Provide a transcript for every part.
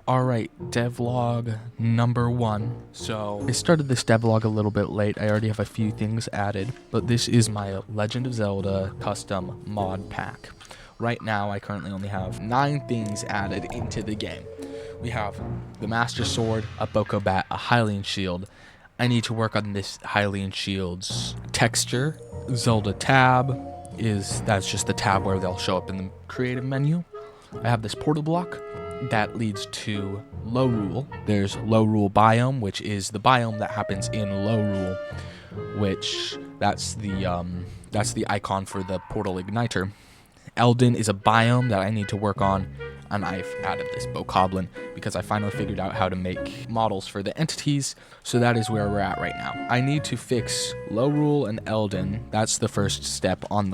Alright, devlog number 1. So, I started this devlog a little bit late. I already have a few things added, but this is my Legend of Zelda custom mod pack. Right now, I currently only have 9 things added into the game. We have the Master Sword, a Boko Bat, a Hylian Shield. I need to work on this Hylian Shield's texture. Zelda tab that's just the tab where they'll show up in the creative menu. I have this portal block that leads to Low Rule. There's Low Rule Biome, which is the biome that happens in Low Rule, which that's the icon for the portal igniter. Eldin is a biome that I need to work on, and I've added this Bokoblin because I finally figured out how to make models for the entities, so that is where we're at right now. I need to fix Low Rule and Eldin. That's the first step on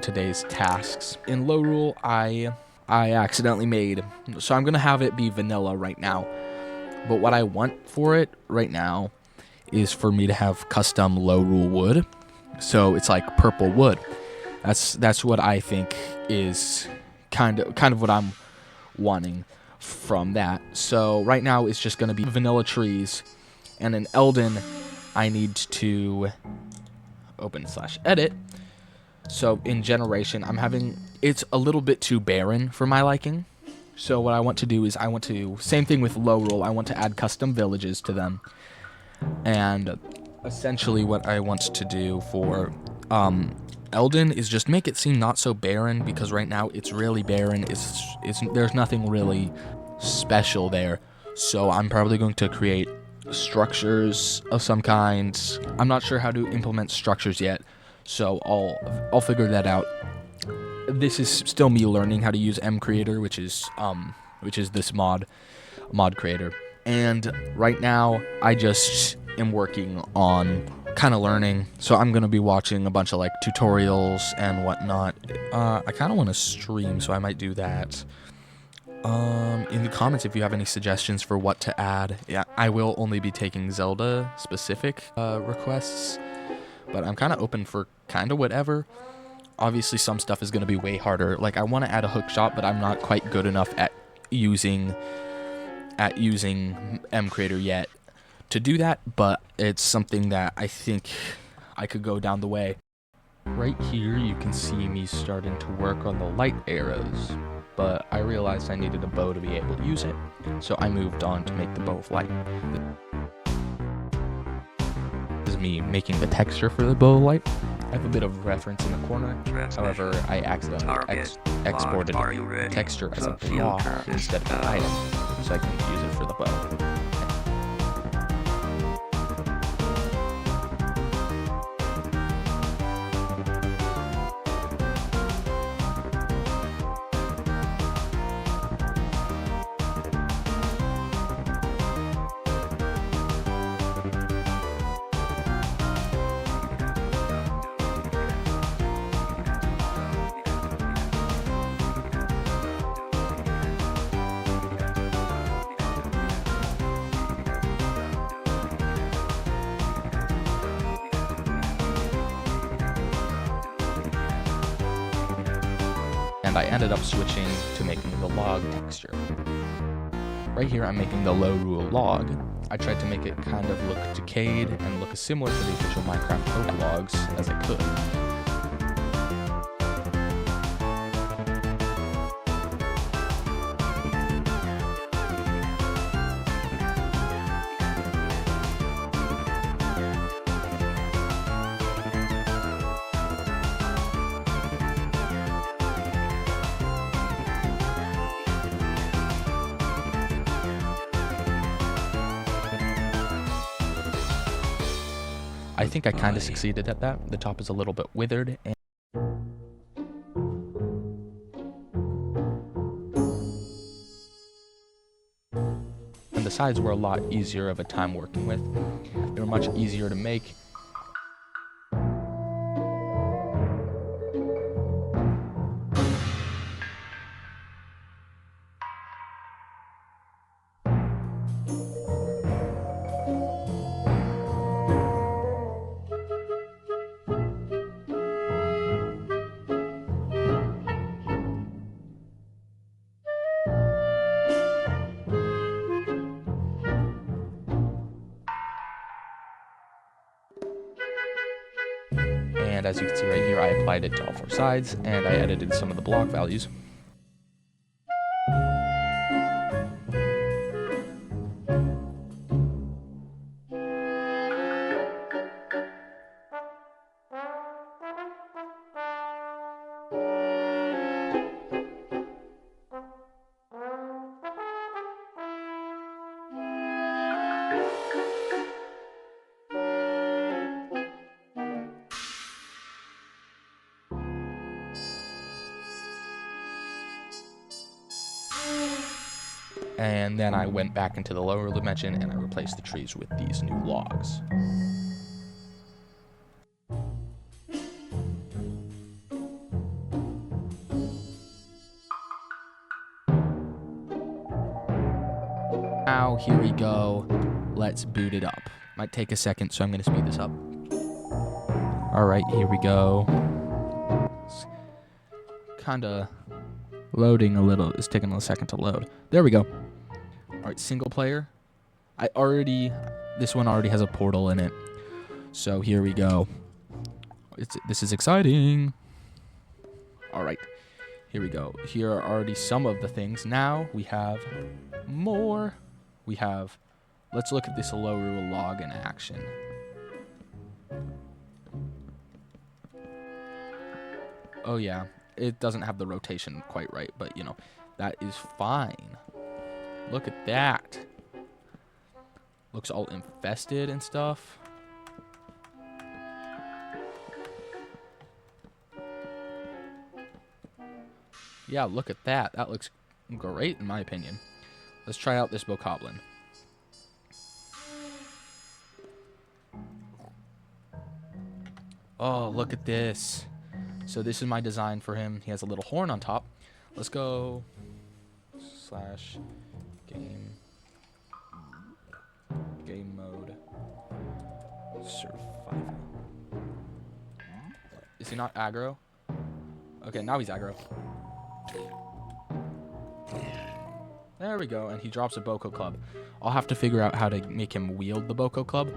today's tasks. In Low Rule, I accidentally made, so I'm gonna have it be vanilla right now, but what I want for it right now is for me to have custom Low Rule wood, so it's like purple wood. That's what I think is kind of what I'm wanting from that. So right now it's just gonna be vanilla trees, and in Eldin I need to open/edit. So in generation, it's a little bit too barren for my liking. So what I want to do is same thing with Low Rule, I want to add custom villages to them. And essentially what I want to do for Eldin is just make it seem not so barren, because right now it's really barren. There's nothing really special there. So I'm probably going to create structures of some kind. I'm not sure how to implement structures yet, so I'll figure that out. This is still me learning how to use mCreator, which is this mod creator. And right now I just am working on kind of learning, so I'm gonna be watching a bunch of like tutorials and whatnot. I kind of want to stream, so I might do that. In the comments if you have any suggestions for what to add. Yeah, I will only be taking Zelda specific requests, but I'm kind of open for kind of whatever. Obviously some stuff is going to be way harder. Like I want to add a hook shot, but I'm not quite good enough at using mCreator yet to do that, but it's something that I think I could go down the way. Right here you can see me starting to work on the light arrows, but I realized I needed a bow to be able to use it, so I moved on to make the bow of light. This is me making the texture for the bow of light. I have a bit of reference in the corner, however I accidentally exported the texture as a block instead of an item, so I can use it for the bow. And I ended up switching to making the log texture. Right here I'm making the Low Rule log. I tried to make it kind of look decayed and look as similar to the official Minecraft code logs as I could. I think I kind of succeeded at that. The top is a little bit withered, and the sides were a lot easier of a time working with. They were much easier to make. And as you can see right here, I applied it to all 4 sides, and I edited some of the block values. And then I went back into the lower dimension and I replaced the trees with these new logs. Now, here we go. Let's boot it up. Might take a second, so I'm going to speed this up. Alright, here we go. It's kind of loading a little. It's taking a second to load. There we go. Alright, single player. This one already has a portal in it. So here we go. This is exciting. Alright, here we go. Here are already some of the things. Now we have more. Let's look at this low rule log in action. Oh yeah, it doesn't have the rotation quite right, but you know, that is fine. Look at that. Looks all infested and stuff. Yeah, look at that. That looks great in my opinion. Let's try out this bokoblin. Oh, look at this. So this is my design for him. He has a little horn on top. Let's go /game mode survival. Is he not aggro? Okay, now he's aggro. There we go, and he drops a Boko Club. I'll have to figure out how to make him wield the Boko Club.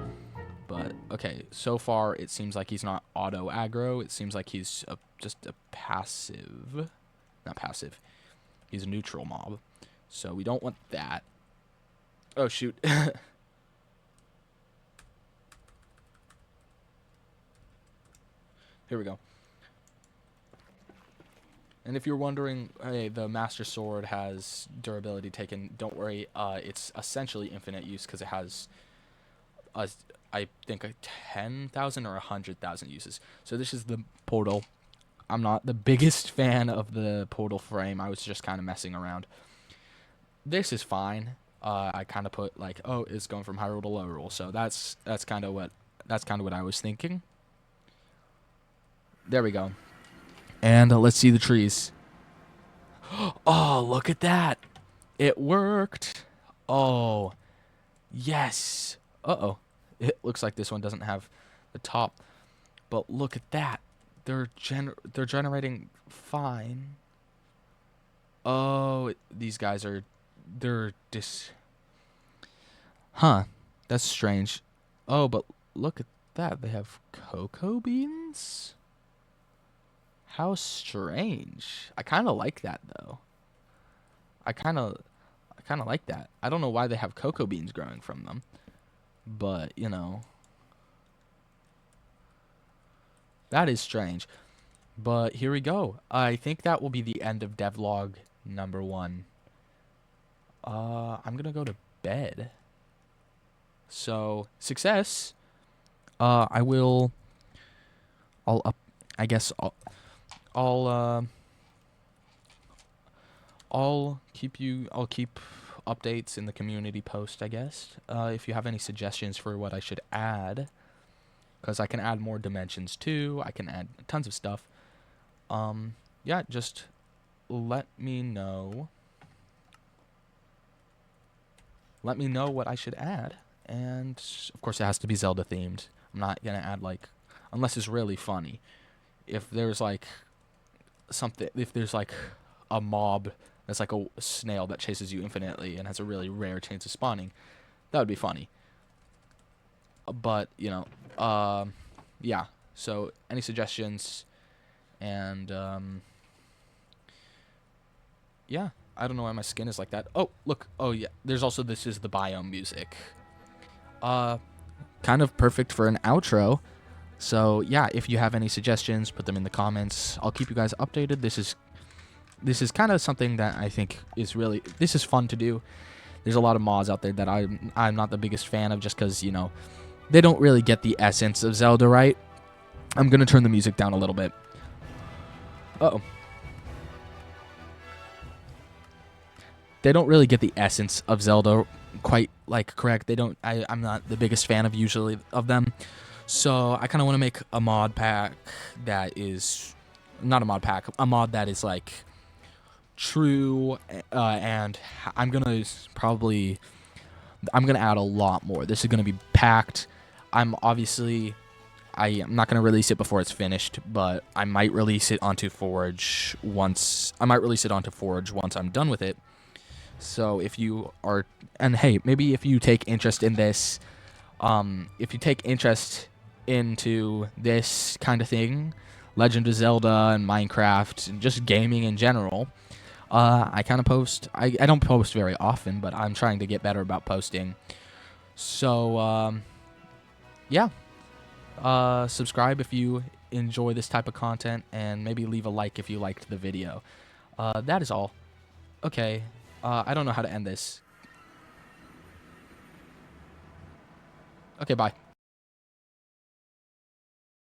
But, okay, so far it seems like he's not auto aggro. It seems like he's just a passive. Not passive. He's a neutral mob. So we don't want that. Oh, shoot. Here we go. And if you're wondering, hey, the Master Sword has durability taken, don't worry. It's essentially infinite use because it has, I think, 10,000 or 100,000 uses. So this is the portal. I'm not the biggest fan of the portal frame. I was just kind of messing around. This is fine. I kind of put like, oh, it's going from high rule to low rule. So that's kind of what I was thinking. There we go. And let's see the trees. Oh, look at that. It worked. Oh, yes. Uh-oh. It looks like this one doesn't have the top. But look at that. They're generating fine. Oh, these guys are... Huh. That's strange. Oh, but look at that. They have cocoa beans? How strange. I kind of like that, though. I kind of like that. I don't know why they have cocoa beans growing from them. But, you know. That is strange. But here we go. I think that will be the end of devlog number 1. I'm going to go to bed. So, success. I'll keep updates in the community post, I guess. If you have any suggestions for what I should add, because I can add more dimensions too. I can add tons of stuff. Yeah, just let me know. Let me know what I should add. And of course it has to be Zelda themed. I'm not going to add like, unless it's really funny. If there's like a mob that's like a snail that chases you infinitely and has a really rare chance of spawning, that would be funny. But, you know, yeah. So any suggestions? And yeah, I don't know why my skin is like that. Oh, look. Oh yeah, there's also this is the biome music. Kind of perfect for an outro. So yeah, if you have any suggestions, put them in the comments. I'll keep you guys updated. This is kind of something that I think is this is fun to do. There's a lot of mods out there that I'm not the biggest fan of, just because, you know, they don't really get the essence of Zelda right. I'm gonna turn the music down a little bit. Uh-oh. They don't really get the essence of Zelda quite like correct. They don't. I'm not the biggest fan of usually of them. So I kind of want to make a mod pack that is not a mod pack, a mod that is like true, and I'm gonna add a lot more. This is gonna be packed. I'm not gonna release it before it's finished, but I might release it onto Forge once. Once I'm done with it. So if you are, and hey, maybe if you take interest in this, if you take interest into this kind of thing, Legend of Zelda and Minecraft and just gaming in general, I kind of post. I don't post very often, but I'm trying to get better about posting. So yeah, subscribe if you enjoy this type of content, and maybe leave a like if you liked the video. That is all. Okay. I don't know how to end this. Okay, bye.